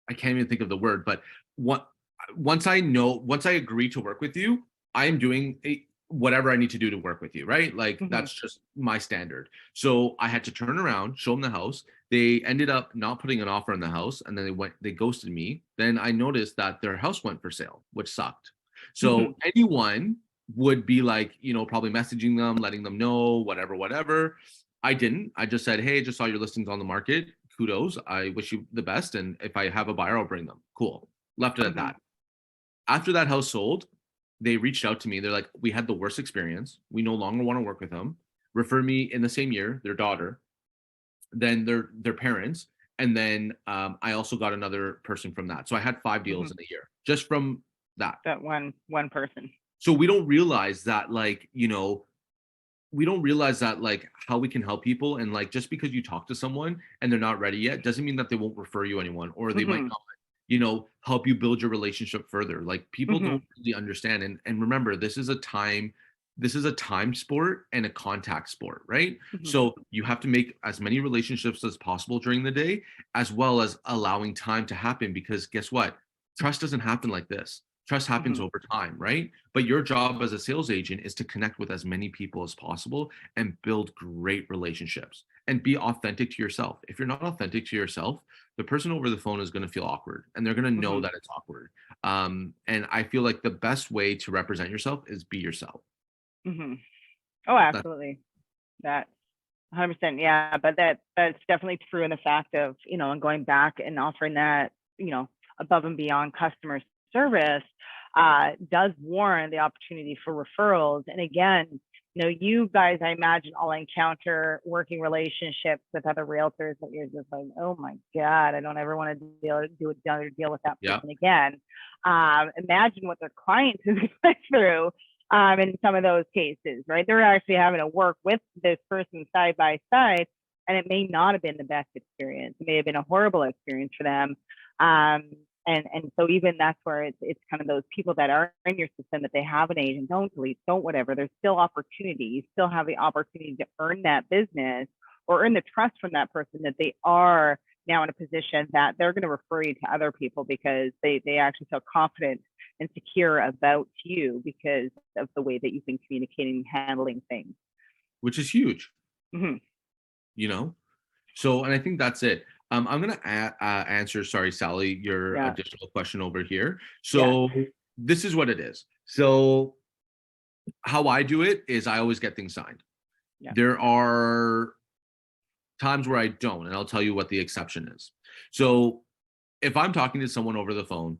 can't even think of the word, but what once I agree to work with you, I am doing whatever I need to do to work with you, right? Like Mm-hmm. that's just my standard. So I had to turn around, show them the house. They ended up not putting an offer on the house, and then they ghosted me. Then I noticed that their house went for sale, which sucked. Mm-hmm. So anyone would be like, probably messaging them, letting them know, whatever. I didn't. I just said, hey, just saw your listings on the market. Kudos. I wish you the best. And if I have a buyer, I'll bring them. Cool. Left it at Mm-hmm. that. After that house sold, they reached out to me. They're like, we had the worst experience. We no longer want to work with them. Refer me in the same year, their daughter, then their parents. And then I also got another person from that. So I had 5 deals Mm-hmm. in a year just from that. That one person. So we don't realize that, like, we don't realize that like how we can help people, and like just because you talk to someone and they're not ready yet doesn't mean that they won't refer you anyone, or they might Mm-hmm. not help you build your relationship further. Like people Mm-hmm. don't really understand, and remember, this is a time sport and a contact sport, right? Mm-hmm. So you have to make as many relationships as possible during the day, as well as allowing time to happen, because guess what, trust doesn't happen like this. Trust happens Mm-hmm. over time, right? But your job as a sales agent is to connect with as many people as possible and build great relationships and be authentic to yourself. If you're not authentic to yourself, the person over the phone is going to feel awkward, and they're going to know Mm-hmm. that it's awkward. And I feel like the best way to represent yourself is be yourself. Mm-hmm. Oh, That's absolutely. That 100%. Yeah, but that's definitely true in the fact of, and going back and offering that, above and beyond customer service does warrant the opportunity for referrals. And again, you guys, I imagine, all encounter working relationships with other realtors that you're just like, oh my God, I don't ever want to do another deal with that yeah. person again. Imagine what their clients is going through in some of those cases, right? They're actually having to work with this person side by side, and it may not have been the best experience. It may have been a horrible experience for them. And so even that's where it's kind of those people that are in your system that they have an agent, don't delete, don't whatever. There's still opportunity. You still have the opportunity to earn that business or earn the trust from that person that they are now in a position that they're going to refer you to other people because they actually feel confident and secure about you because of the way that you've been communicating and handling things. Which is huge, Mm-hmm. you know? So, and I think that's it. I'm gonna answer, sorry, Sally, your Yeah. additional question over here. Yeah. So, this is what it is. So, how I do it is I always get things signed. Yeah. There are times where I don't, and I'll tell you what the exception is. So, if I'm talking to someone over the phone,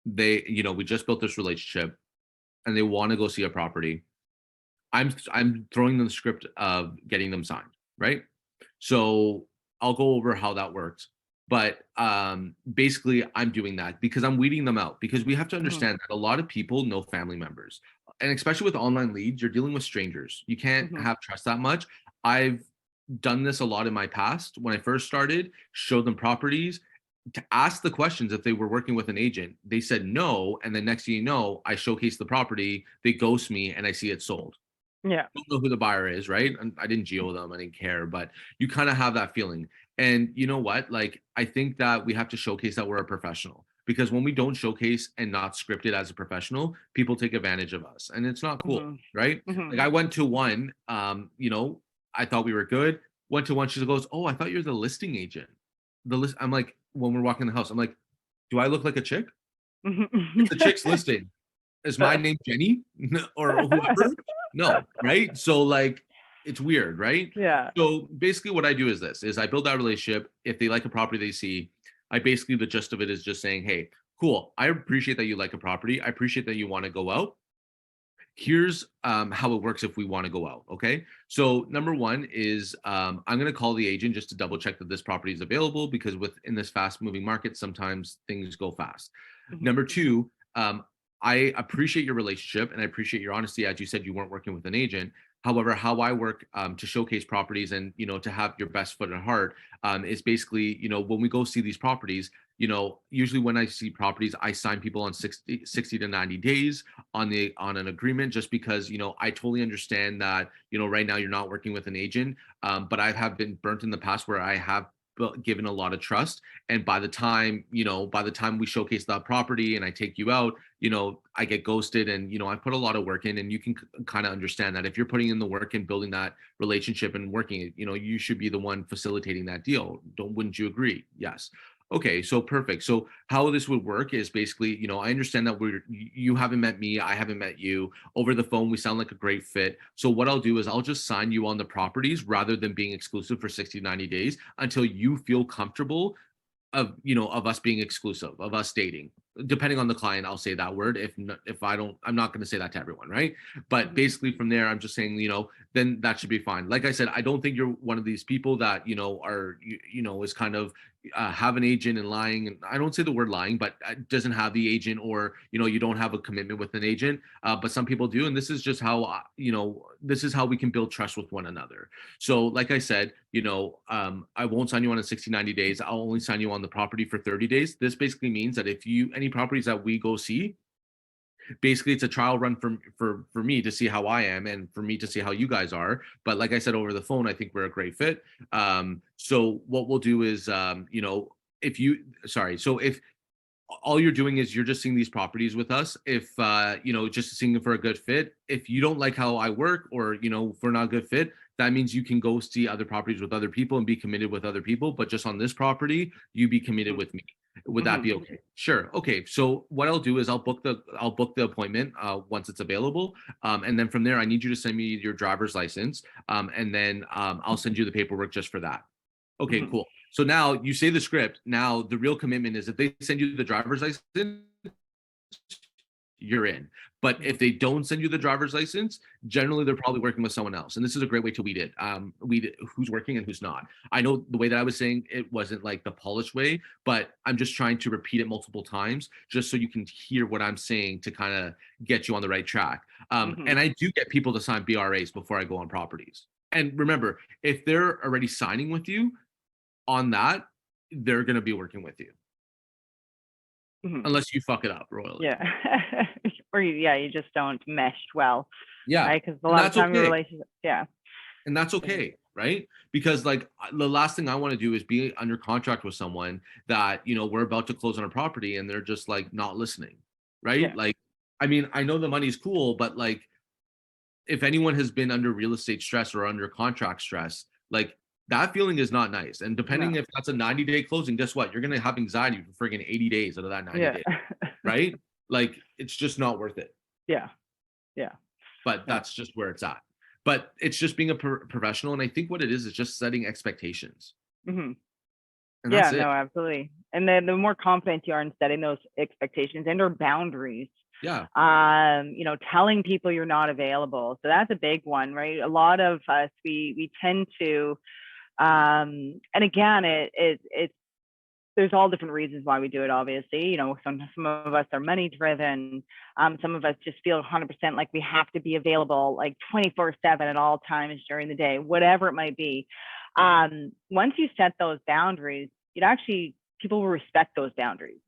we just built this relationship, and they want to go see a property. I'm throwing them the script of getting them signed, right? So I'll go over how that works. But basically, I'm doing that because I'm weeding them out. Because we have to Mhm, understand that a lot of people know family members, and especially with online leads, you're dealing with strangers. You can't mhm, have trust that much. I've done this a lot in my past. When I first started, showed them properties to ask the questions if they were working with an agent. They said no, and then next thing you know, I showcase the property, they ghost me, and I see it sold. yeah, Don't know who the buyer is, right? And I didn't geo them, I didn't care, but you kind of have that feeling. And you know what? Like, I think that we have to showcase that we're a professional because when we don't showcase and not scripted as a professional, people take advantage of us, and it's not cool, mhm, right? mhm. Like, I went to one, I thought we were good. Went to one, she goes, "Oh, I thought you're the listing agent." The list, I'm like, when we're walking in the house, I'm like, "Do I look like a chick?" It's the chick's listing. Is my name Jenny or whoever? No, right? So like it's weird, right? Yeah. So basically what I do is this is I build that relationship. If they like a property they see, I basically the gist of it is just saying, hey, cool. I appreciate that you like a property. I appreciate that you want to go out. Here's how it works if we want to go out. Okay. So number one is I'm going to call the agent just to double check that this property is available because within this fast moving market, sometimes things go fast. Mhm, Number two, I appreciate your relationship and I appreciate your honesty. As you said, you weren't working with an agent. However, how I work to showcase properties and to have your best foot in heart is basically when we go see these properties. Usually when I see properties, I sign people on 60 to 90 days on an agreement just because I totally understand that right now you're not working with an agent, but I have been burnt in the past where I have given a lot of trust, and by the time we showcase that property and I take you out, I get ghosted, and I put a lot of work in, and you can kind of understand that if you're putting in the work and building that relationship and working it, you should be the one facilitating that deal. Don't Wouldn't you agree? Yes. Okay, so perfect. So how this would work is basically, I understand that you haven't met me, I haven't met you. Over the phone, we sound like a great fit. So what I'll do is I'll just sign you on the properties rather than being exclusive for 60 to 90 days until you feel comfortable of us being exclusive, of us dating. Depending on the client, I'll say that word. If I don't, I'm not going to say that to everyone, right? But mhm, basically from there, I'm just saying, then that should be fine. Like I said, I don't think you're one of these people that are is kind of have an agent and lying. And I don't say the word lying, but doesn't have the agent, or you don't have a commitment with an agent. But some people do, and this is just how this is how we can build trust with one another. So, like I said, I won't sign you on a 60, 90 days. I'll only sign you on the property for 30 days. This basically means that if any properties that we go see, basically it's a trial run for me to see how I am and for me to see how you guys are. But like I said over the phone, I think we're a great fit. So what we'll do is, if you, sorry, so if all you're doing is you're just seeing these properties with us, if just seeing them for a good fit, if you don't like how I work, or if we're not a good fit, that means you can go see other properties with other people and be committed with other people, but just on this property you be committed mhm, with me. Would that mhm, be okay? Sure. Okay, so what I'll do is I'll book the appointment once it's available, and then from there I need you to send me your driver's license, and then I'll send you the paperwork just for that. Okay, mhm, cool. So now you say the script. Now the real commitment is if they send you the driver's license, you're in. But mhm. if they don't send you the driver's license, generally they're probably working with someone else. And this is a great way to weed it. Weed it, who's working and who's not. I know the way that I was saying it wasn't like the polished way, but I'm just trying to repeat it multiple times just so you can hear what I'm saying to kind of get you on the right track. And Mhm. I do get people to sign BRAs before I go on properties. And remember, if they're already signing with you on that, they're going to be working with you Mhm. unless you fuck it up royally. Yeah. Or you just don't mesh well, Yeah. right? Because a And lot of that's time your okay. relationship, yeah. And that's Mhm. okay, right? Because like the last thing I want to do is be under contract with someone that, we're about to close on a property and they're just like not listening, right? Yeah. Like, I mean, I know the money's cool, but like if anyone has been under real estate stress or under contract stress, like that feeling is not nice. And depending No. if that's a 90-day closing, guess what? You're going to have anxiety for friggin' 80 days out of that 90 Yeah. days, right? Like it's just not worth it. Yeah. Yeah. But No. that's just where it's at. But it's just being a professional, and I think what it is just setting expectations, Mhm. and Yeah, that's it. no, absolutely. And then the more confident you are in setting those expectations and or boundaries, Yeah, telling people you're not available. So that's a big one, right? A lot of us, we tend to And again, it's there's all different reasons why we do it, obviously. Some of us are money driven. Some of us just feel 100% like we have to be available like 24/7 at all times during the day, whatever it might be. Once you set those boundaries, people will respect those boundaries.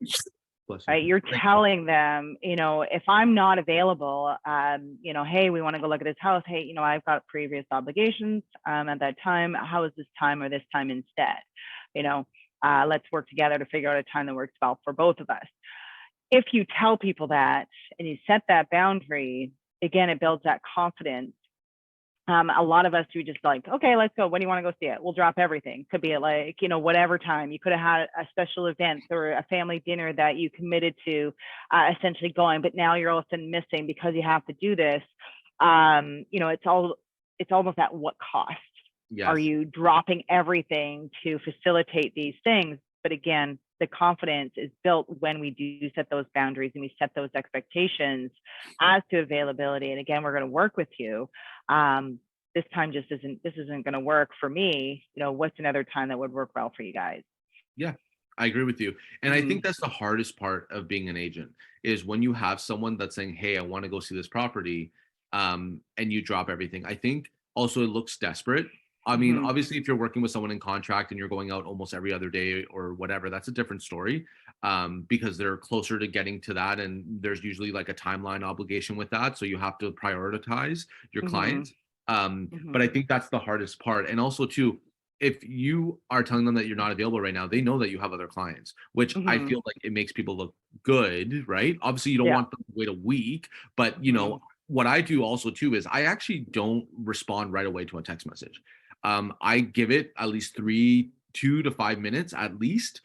Right, you're telling them, if I'm not available, hey, we want to go look at this house. Hey, I've got previous obligations at that time. How is this time or this time instead? Let's work together to figure out a time that works well for both of us. If you tell people that and you set that boundary, again, it builds that confidence. A lot of us who just like, okay, let's go. When do you want to go see it? We'll drop everything. Could be at like, whatever time. You could have had a special event or a family dinner that you committed to essentially going, but now you're all of a sudden missing because you have to do this. It's almost at what cost? Yes. Are you dropping everything to facilitate these things? But again, the confidence is built when we do set those boundaries and we set those expectations as to availability. And again, we're going to work with you. This time this isn't going to work for me. What's another time that would work well for you guys? Yeah, I agree with you. And I think that's the hardest part of being an agent is when you have someone that's saying, hey, I want to go see this property, and you drop everything. I think also it looks desperate. I mean, obviously, if you're working with someone in contract and you're going out almost every other day or whatever, that's a different story, because they're closer to getting to that. And there's usually like a timeline obligation with that. So you have to prioritize your clients. But I think that's the hardest part. And also, too, if you are telling them that you're not available right now, they know that you have other clients, which I feel like it makes people look good, right? Obviously, you don't want them to wait a week, but, what I do also, too, is I actually don't respond right away to a text message. I give it at least 2 to 5 minutes at least,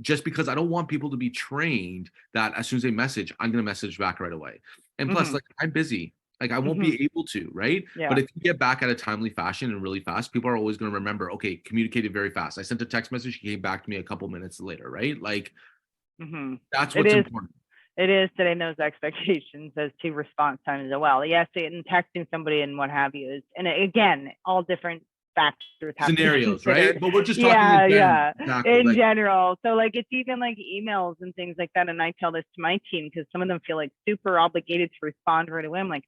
just because I don't want people to be trained that as soon as they message, I'm going to message back right away. And plus, like, I'm busy. Like, I won't be able to, right? Yeah. But if you get back at a timely fashion and really fast, people are always going to remember, okay, communicated very fast. I sent a text message, he came back to me a couple minutes later, right? Like, that's what's important. It is setting those expectations as to response time as well. Yes, and texting somebody and what have you is, and again, all different factors have scenarios, right? But we're just talking in general. So like it's even like emails and things like that. And I tell this to my team because some of them feel like super obligated to respond right away. I'm like,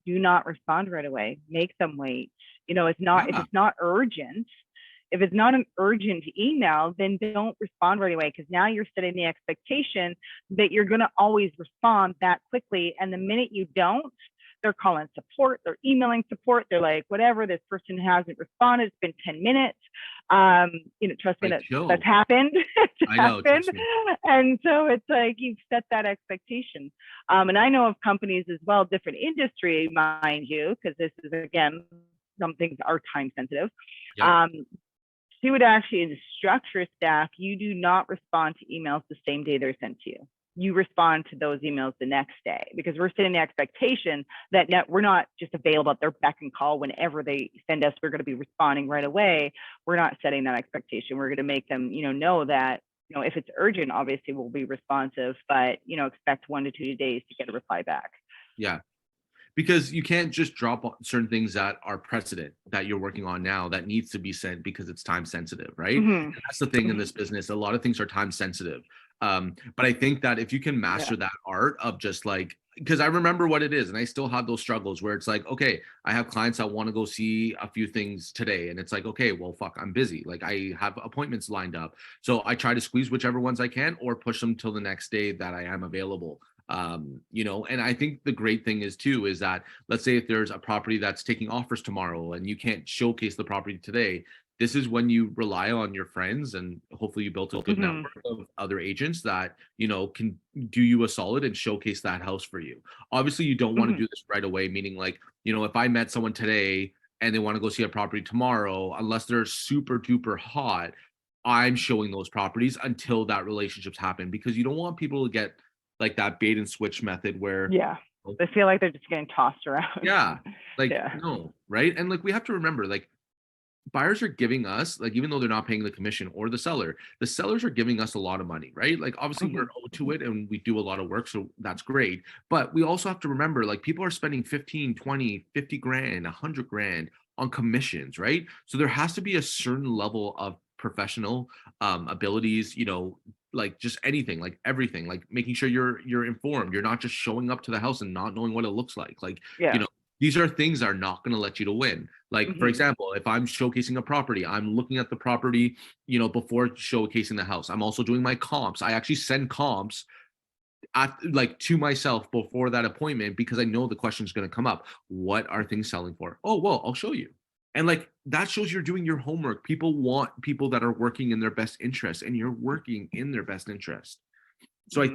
do not respond right away. Make them wait. It's not if it's not urgent. If it's not an urgent email, then don't respond right away because now you're setting the expectation that you're going to always respond that quickly. And the minute you don't, they're calling support, they're emailing support, they're like, whatever, this person hasn't responded, it's been 10 minutes. Trust me, that's happened. Happened. And so it's like you've set that expectation. And I know of companies as well, different industry, mind you, because this is, again, some things are time sensitive. Yep. She would actually instruct your staff, you do not respond to emails the same day they're sent to you. You respond to those emails the next day because we're setting the expectation that we're not just available at their beck and call whenever they send us, we're going to be responding right away. We're not setting that expectation. We're going to make them, know that, if it's urgent, obviously we'll be responsive, but, expect 1 to 2 days to get a reply back. Yeah. Because you can't just drop certain things that are precedent that you're working on now that needs to be sent because it's time sensitive, right? That's the thing in this business. A lot of things are time sensitive. But I think that if you can master that art of just like, because I remember what it is and I still have those struggles where it's like, okay, I have clients that want to go see a few things today. And it's like, okay, well, fuck, I'm busy. Like I have appointments lined up. So I try to squeeze whichever ones I can or push them till the next day that I am available. And I think the great thing is too, is that let's say if there's a property that's taking offers tomorrow and you can't showcase the property today, this is when you rely on your friends and hopefully you built a good network of other agents that, can do you a solid and showcase that house for you. Obviously you don't want to do this right away, meaning like, if I met someone today and they want to go see a property tomorrow, unless they're super duper hot, I'm showing those properties until that relationship's happened because you don't want people to get like that bait and switch method where they feel like they're just getting tossed around. No, right? And like we have to remember, like buyers are giving us, like even though they're not paying the commission or the sellers are giving us a lot of money, right? Like obviously we're owed to it and we do a lot of work, so that's great. But we also have to remember, like people are spending 15, 20, 50 grand, 100 grand on commissions, right? So there has to be a certain level of professional abilities, like just anything, like everything, like making sure you're informed. You're not just showing up to the house and not knowing what it looks like, you Yeah. know, these are things that are not going to let you to win. Like, for Hmm. example, if I'm showcasing a property, I'm looking at the property, before showcasing the house. I'm also doing my comps. I actually send comps like to myself before that appointment because I know the question is going to come up. What are things selling for? Oh, well, I'll show you. And like that shows you're doing your homework. People want people that are working in their best interest, and you're working in their best interest. So Hmm.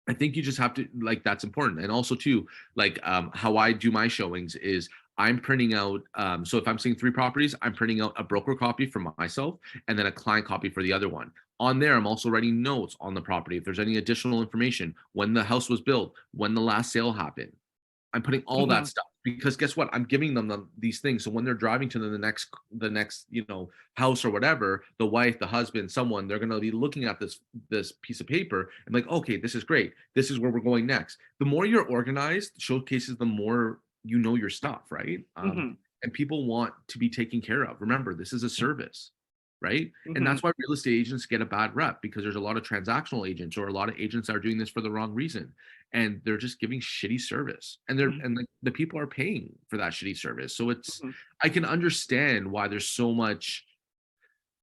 I think you just have to, like, that's important. And also too, like, how I do my showings is I'm printing out, so if I'm seeing 3 properties, I'm printing out a broker copy for myself and then a client copy for the other one. On there, I'm also writing notes on the property if there's any additional information, when the house was built, when the last sale happened. I'm putting all Hmm. that stuff because guess what? I'm giving them these things. So when they're driving to the next, house or whatever, the wife, the husband, someone, they're gonna be looking at this piece of paper and like, okay, this is great. This is where we're going next. The more you're organized, showcases the more you know your stuff, right? Hmm. And people want to be taken care of. Remember, this is a service, right? And Hmm. that's why real estate agents get a bad rep because there's a lot of transactional agents or a lot of agents that are doing this for the wrong reason, and they're just giving shitty service, and the people are paying for that shitty service. So Hmm. I can understand why there's so much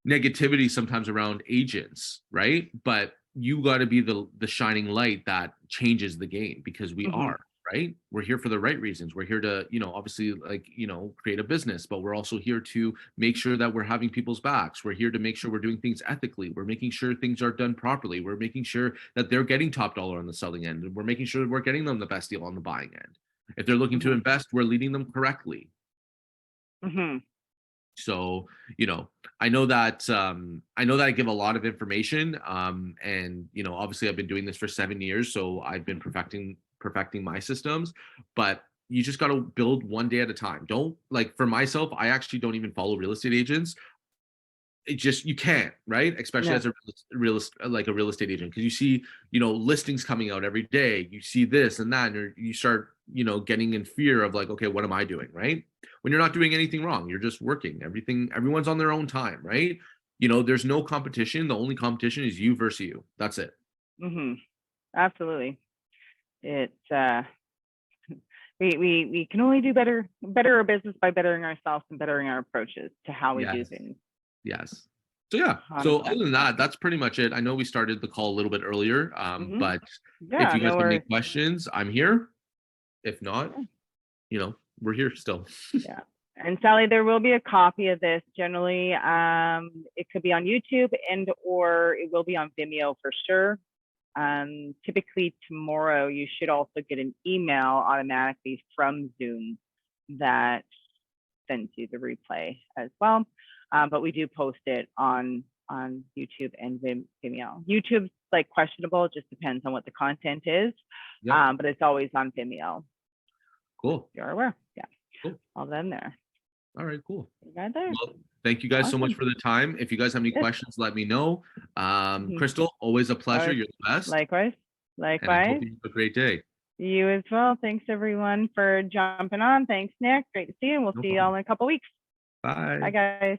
negativity sometimes around agents, right? But you got to be the shining light that changes the game, because we Hmm. are, right? We're here for the right reasons. We're here to, obviously, like, create a business, but we're also here to make sure that we're having people's backs. We're here to make sure we're doing things ethically. We're making sure things are done properly. We're making sure that they're getting top dollar on the selling end, and we're making sure that we're getting them the best deal on the buying end. If they're looking to Hmm. invest, we're leading them correctly. Hmm. So, I know that I give a lot of information. And obviously I've been doing this for 7 years, so I've been perfecting my systems. But you just got to build one day at a time. Don't, like, for myself, I actually don't even follow real estate agents. It just, you can't, right? Especially No. as a like a real estate agent, because you see, listings coming out every day. You see this and that, and you start, getting in fear of, like, okay, what am I doing, right? When you're not doing anything wrong, you're just working. Everyone's on their own time, right? There's no competition. The only competition is you versus you. That's it. Hmm. Absolutely. It's we can only do better our business by bettering ourselves and bettering our approaches to how we do Yes. things. Yes. So yeah. So other 100%. than that, that's pretty much it. I know we started the call a little bit earlier, Hmm. but if Yeah, you guys no have any worries. questions, I'm here. If not, Yeah. we're here still. Yeah. And Sally, there will be a copy of this. Generally, it could be on YouTube and or it will be on Vimeo for sure. Typically tomorrow, you should also get an email automatically from Zoom that sends you the replay as well. But we do post it on YouTube and Vimeo. YouTube's like questionable; it just depends on what the content is. Yep. But it's always on Vimeo. Cool. You're aware, yeah. Cool. All them there. All right, cool. You got there. Well, thank you guys so much Awesome. for the time. If you guys have any Yes. questions, let me know. Mhm. Crystal, always a All pleasure. right. You're the best. Likewise. And I hope Likewise. you have a great day. You as well. Thanks everyone for jumping on. Thanks, Nick. Great to see you. We'll No see you all problem. in a couple weeks. Bye, Bye. guys.